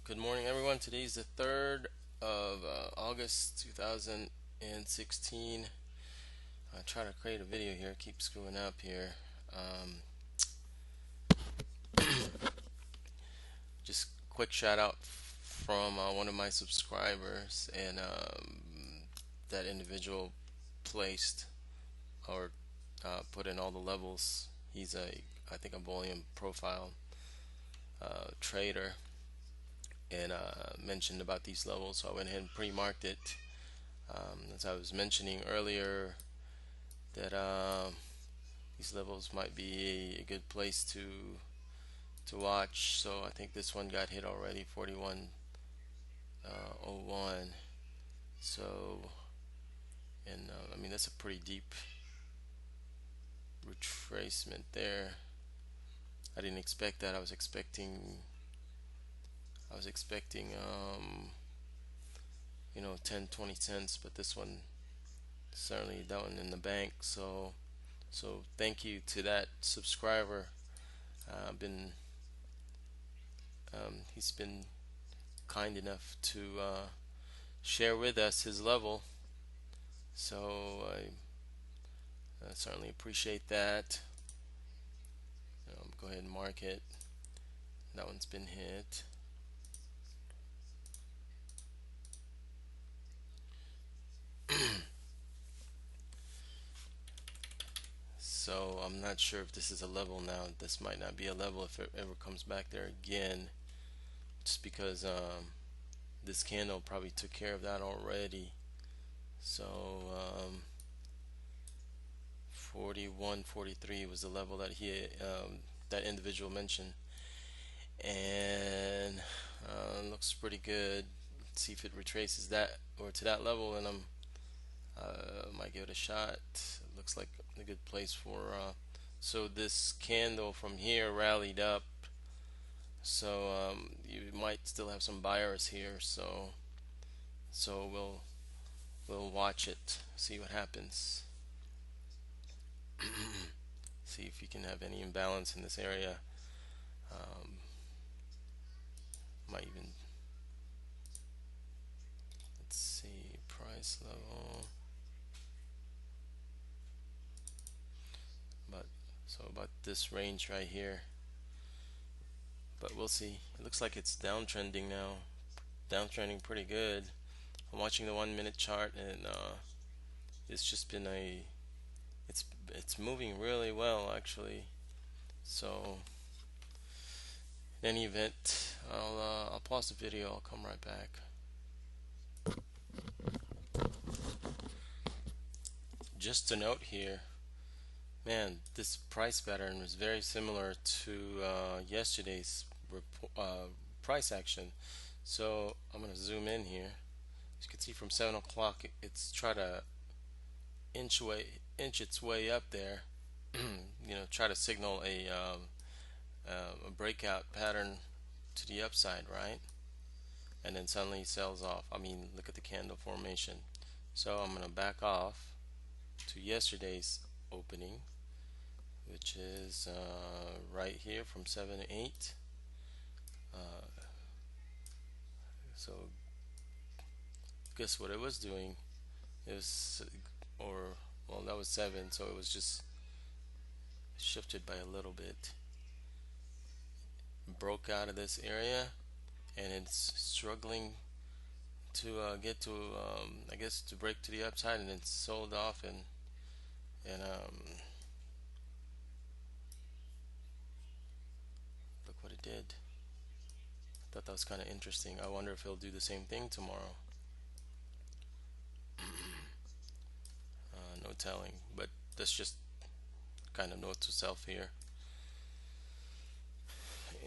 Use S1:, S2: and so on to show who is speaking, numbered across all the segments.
S1: Good morning, everyone. Today's the 3rd of August 2016. I try to create a video here, keep screwing up here. Um, just quick shout out from one of my subscribers, and that individual placed or put in all the levels. He's I think, a bullion profile trader, and mentioned about these levels, so I went ahead and pre-marked it. As I was mentioning earlier, that these levels might be a good place to watch. So I think this one got hit already, 41.01. So, and I mean, that's a pretty deep retracement there. I didn't expect that. I was expecting 10-20 cents, but this one certainly that one in the bank. So thank you to that subscriber. Been He's been kind enough to share with us his level, so I certainly appreciate that. Go ahead and mark it. That one's been hit. So I'm not sure if this is a level now. This might not be a level if it ever comes back there again, just because this candle probably took care of that already. So 41.43 was the level that that individual mentioned, and looks pretty good. Let's see if it retraces that or to that level, and I'm might give it a shot. It looks like a good place for. So this candle from here rallied up, so you might still have some buyers here. So we'll watch it, see what happens. See if you can have any imbalance in this area. Might even, let's see, price level. About this range right here, but we'll see. It looks like it's downtrending now, downtrending pretty good. I'm watching the 1 minute chart, and it's just been it's moving really well, actually. So in any event, I'll pause the video. I'll come right back. Just a note here, man, this price pattern was very similar to yesterday's price action. So I'm gonna zoom in here. As you can see, from 7 o'clock, it's try to inch its way up there. Try to signal a breakout pattern to the upside, right? And then suddenly sells off. I mean, look at the candle formation. So I'm gonna back off to yesterday's opening, which is right here from 7 to 8. So guess what it was doing? It was, well, that was 7, so it was just shifted by a little bit. Broke out of this area, and it's struggling to get to, I guess, to break to the upside, and it's sold off, and look what it did. I thought that was kind of interesting. I wonder if he'll do the same thing tomorrow. No telling, but that's just kind of note to self here.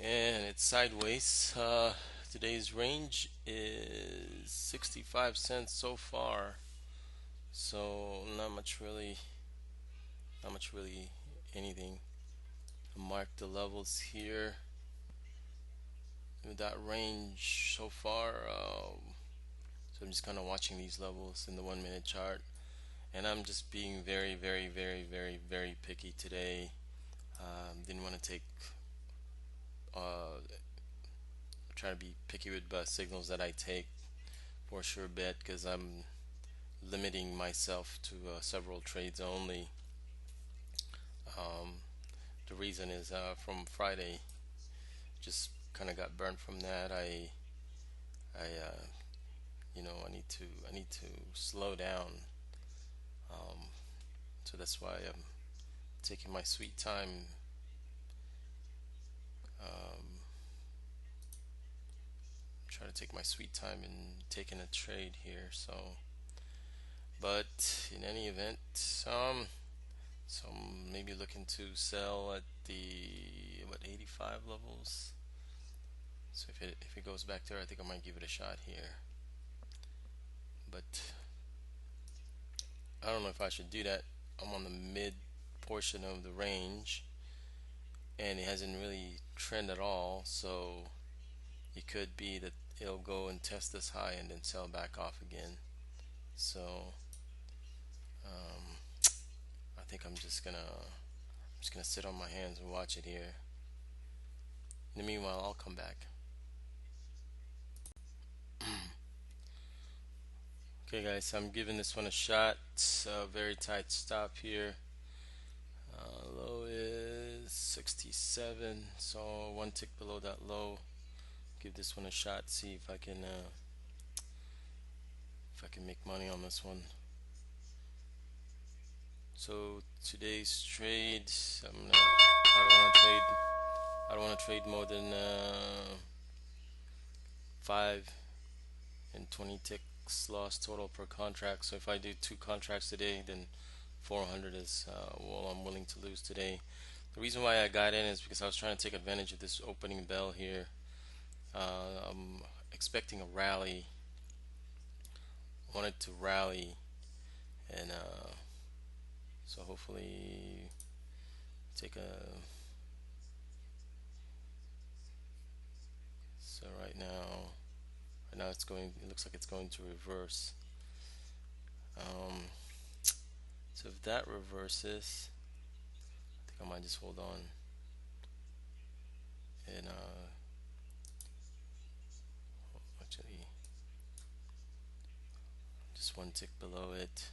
S1: And it's sideways. Today's range is 65 cents so far, so not much really anything. Mark the levels here with that range so far. So I'm just kind of watching these levels in the 1 minute chart, and I'm just being very, very, very, very, very picky today. Didn't want to take try to be picky with signals that I take for sure bet, because I'm limiting myself to several trades only. Um, the reason is from Friday, just kind of got burnt from that. I I need to slow down. Um, so that's why I'm taking my sweet time. Um, try to take my sweet time in taking a trade here. So, but in any event, so I'm maybe looking to sell at the 85 levels. So if it goes back there, I think I might give it a shot here. But I don't know if I should do that. I'm on the mid portion of the range, and it hasn't really trended at all. So it could be that it'll go and test this high and then sell back off again. So um, I think I'm just gonna sit on my hands and watch it here. In the meanwhile, I'll come back. Okay, guys, I'm giving this one a shot. Very tight stop here. Low is 67, so one tick below that low. Give this one a shot. See if I can make money on this one. So today's trade, I don't want to trade more than 5 and 20 ticks loss total per contract. So if I do 2 contracts today, then 400 is all I'm willing to lose today. The reason why I got in is because I was trying to take advantage of this opening bell here. I'm expecting a rally. Wanted to rally, and so hopefully take a. So right now it's going. It looks like it's going to reverse. Um, so if that reverses, I think I might just hold on and actually just one tick below it.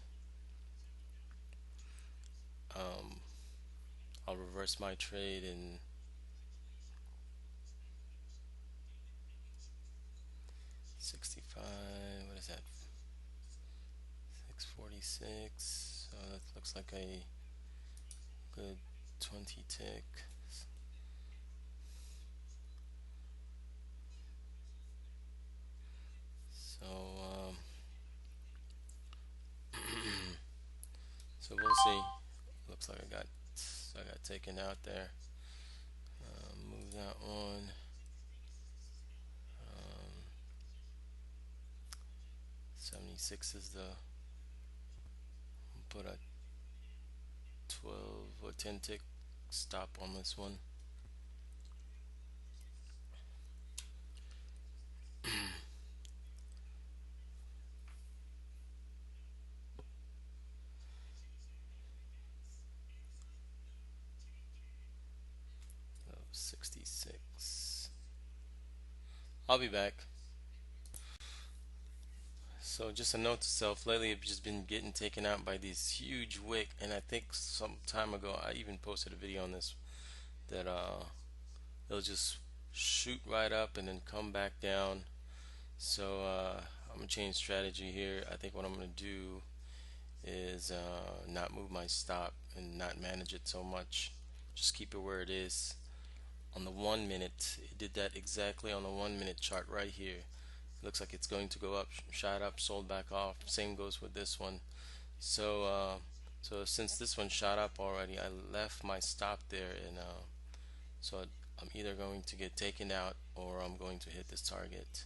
S1: Um, I'll reverse my trade in 65. What is that? 646. So that looks like a good 20 tick. So so we'll see. Looks like I got taken out there. Move that one. 76 is the put a 12 or 10 tick stop on this one. So 66. I'll be back. So just a note to self, lately I've just been getting taken out by these huge wick, and I think some time ago I even posted a video on this, that it'll just shoot right up and then come back down. So I'm gonna change strategy here. I think what I'm gonna do is not move my stop and not manage it so much. Just keep it where it is. On the 1 minute, it did that exactly on the 1 minute chart right here. It looks like it's going to go up, shot up, sold back off. Same goes with this one. So so since this one shot up already, I left my stop there, and so I'm either going to get taken out or I'm going to hit this target.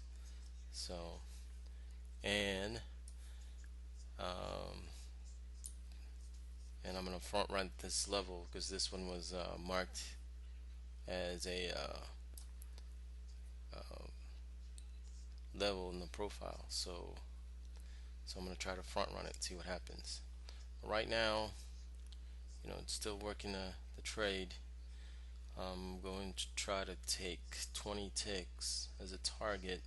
S1: So and um, and I'm gonna front run this level because this one was marked as a uh, level in the profile. So I'm gonna try to front run it and see what happens. Right now, it's still working the trade. I'm going to try to take 20 ticks as a target.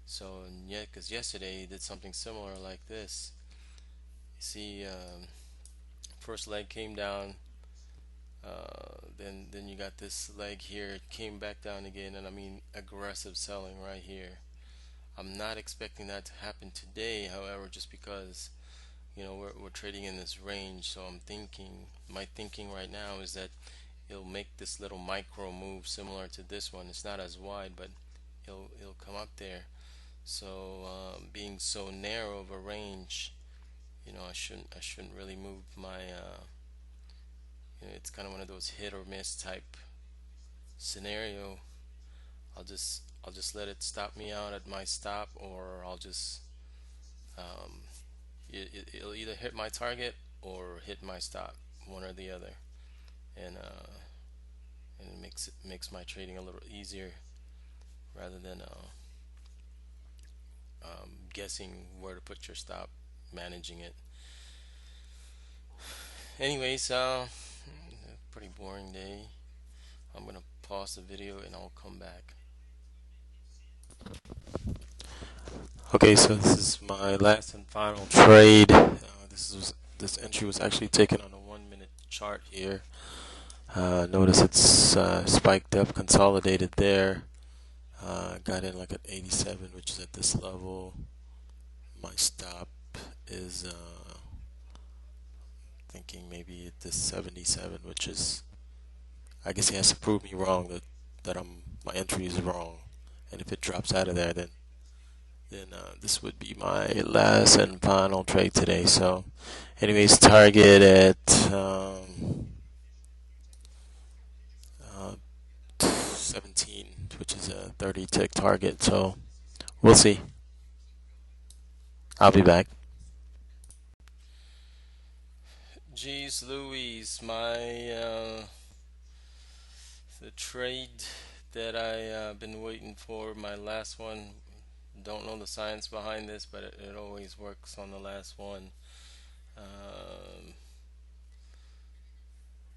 S1: So yeah, because yesterday he did something similar like this. You see, first leg came down, then you got this leg here. It came back down again, and I mean aggressive selling right here. I'm not expecting that to happen today, however, just because we're trading in this range. So my thinking right now is that he'll make this little micro move similar to this one. It's not as wide, but he'll come up there. So being so narrow of a range, I shouldn't really move my. It's kind of one of those hit or miss type scenario. I'll just let it stop me out at my stop, or I'll just um, it'll either hit my target or hit my stop, one or the other, and it makes my trading a little easier rather than guessing where to put your stop, managing it. Anyways, pretty boring day. I'm gonna pause the video and I'll come back. Okay, so this is my last and final trade. This entry was actually taken on a 1 minute chart here. Notice it's spiked up, consolidated there. Got in like at 87, which is at this level. My stop is thinking maybe at this 77, which is, I guess he has to prove me wrong that my entry is wrong, and if it drops out of there, then this would be my last and final trade today. So, anyways, target at 17, which is a 30 tick target. So we'll see. I'll be back. Jeez Louise, the trade that I been waiting for, my last one. Don't know the science behind this, but it always works on the last one. Um,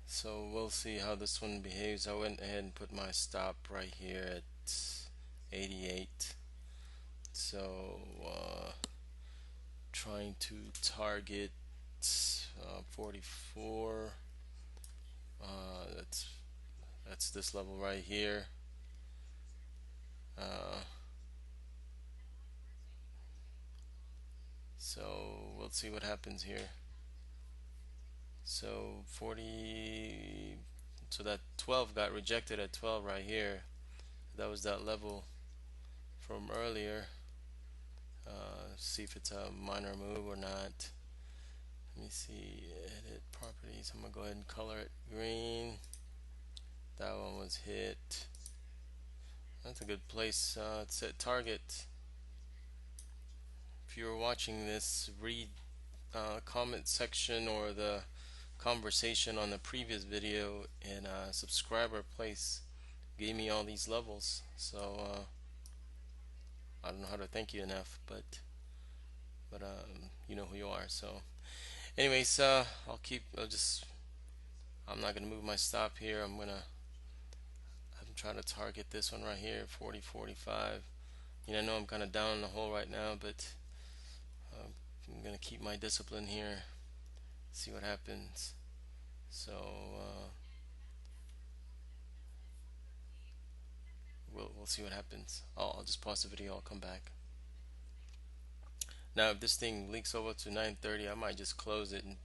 S1: so we'll see how this one behaves. I went ahead and put my stop right here at 88. So trying to target 44. That's this level right here. Uh, so we'll see what happens here. So 40. So that 12 got rejected at 12 right here. That was that level from earlier. See if it's a minor move or not. Let me see, edit properties. I'm gonna go ahead and color it green. That one was hit. That's a good place to set target. If you're watching this, read comment section or the conversation on the previous video, and subscriber place gave me all these levels. So I don't know how to thank you enough, but you know who you are. So anyways, I'm not gonna move my stop here. I'm trying to target this one right here, 40, 45. I know I'm kind of down in the hole right now, but I'm gonna keep my discipline here, see what happens. So we'll see what happens. I'll just pause the video. I'll come back. Now, if this thing leaks over to 9:30, I might just close it and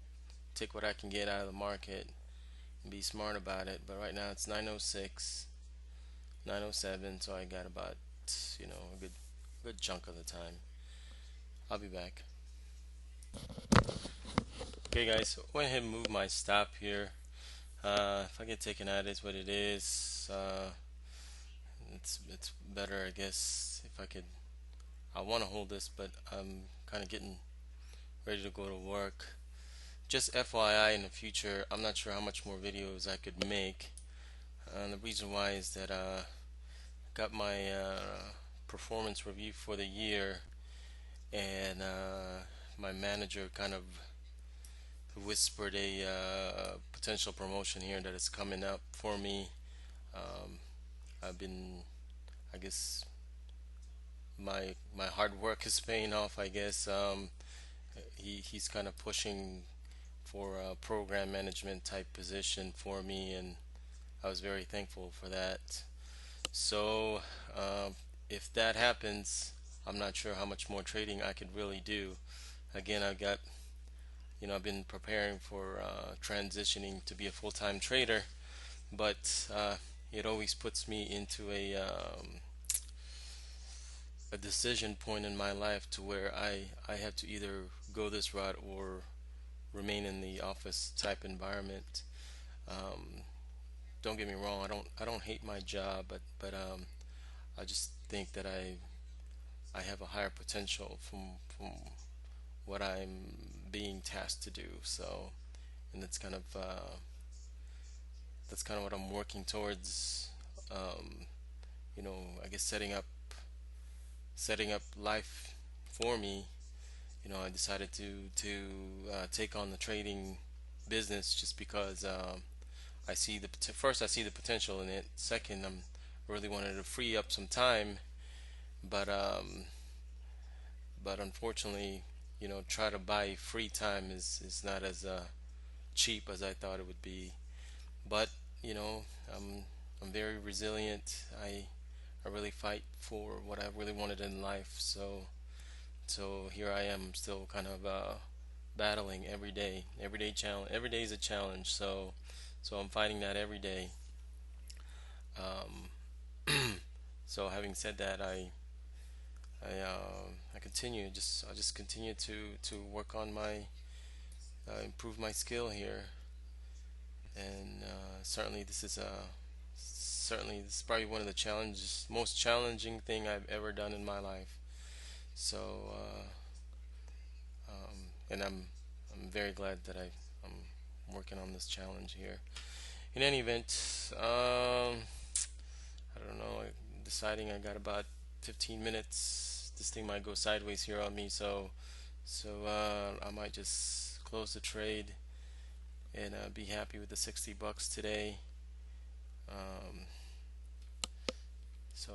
S1: take what I can get out of the market and be smart about it. But right now it's 9:06, 9:07, so I got about a good chunk of the time. I'll be back. Okay, guys, so I went ahead and moved my stop here. If I get taken out, it's what it is. It's better, I guess. If I could, I want to hold this, but I'm kind of getting ready to go to work. Just FYI, in the future, I'm not sure how much more videos I could make. The reason why is that I got my performance review for the year, and my manager kind of whispered a potential promotion here that is coming up for me. Um, I've been, I guess, my hard work is paying off. I guess he's kind of pushing for a program management type position for me, and I was very thankful for that. So if that happens, I'm not sure how much more trading I could really do. Again, I've got, I've been preparing for transitioning to be a full-time trader, but it always puts me into a decision point in my life to where I have to either go this route or remain in the office type environment. Um, don't get me wrong, I don't hate my job, but I just think that I have a higher potential from what I'm being tasked to do. So, and that's kind of what I'm working towards. Um, I guess setting up life for me. I decided to take on the trading business just because first I see the potential in it. Second, I'm really wanted to free up some time, but unfortunately, try to buy free time is not as cheap as I thought it would be. But you know, I'm I'm very resilient. I really fight for what I really wanted in life. So here I am, still kind of battling every day. Every day challenge. Every day is a challenge. So I'm fighting that every day. Um, so having said that, I continue. I just continue to work on my improve my skill here, and certainly this is probably one of the challenges, most challenging thing I've ever done in my life. So and I'm very glad that I'm working on this challenge here. In any event, I don't know. I'm deciding I got about 15 minutes. This thing might go sideways here on me, so I might just close the trade and be happy with the $60 today. Um, so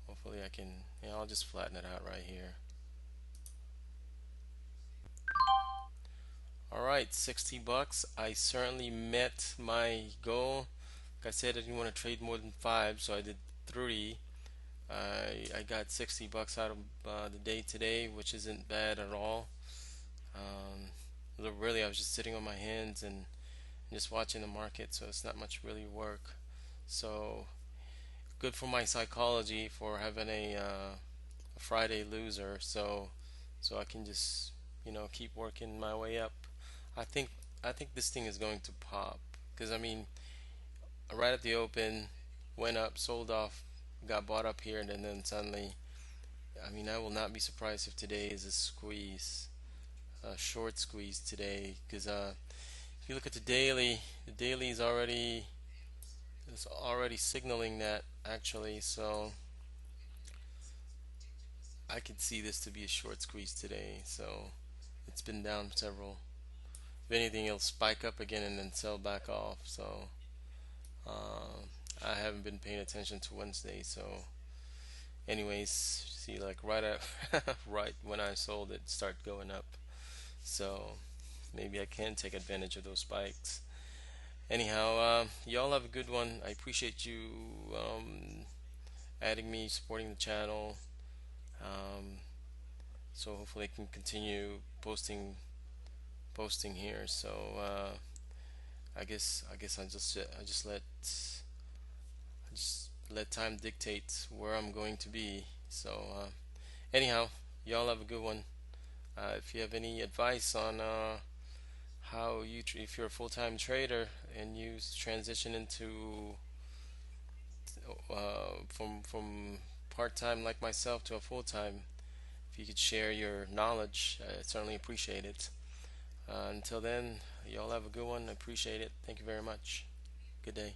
S1: hopefully I can. Yeah, I'll just flatten it out right here. All right, $60. I certainly met my goal. Like I said, I didn't want to trade more than five, so I did three. I got $60 out of the day today, which isn't bad at all. Really, I was just sitting on my hands and just watching the market, so it's not much really work. So good for my psychology for having a Friday loser. So I can just keep working my way up. I think I think this thing is going to pop because I mean right at the open went up, sold off, got bought up here, and then suddenly I mean I will not be surprised if today is a squeeze, a short squeeze today because if you look at the daily is already signaling that actually. So I could see this to be a short squeeze today. So it's been down several. If anything, it'll spike up again and then sell back off. So I haven't been paying attention to Wednesday. So, anyways, see, like right at right when I sold it, start going up. So maybe I can take advantage of those spikes. Anyhow, y'all have a good one. I appreciate you adding me, supporting the channel. Um, so hopefully I can continue posting here. So I just let time dictate where I'm going to be. So anyhow, y'all have a good one. If you have any advice on if you're a full-time trader and you transition into from part-time like myself to a full-time, if you could share your knowledge, I certainly appreciate it. Until then, y'all have a good one. I appreciate it. Thank you very much. Good day.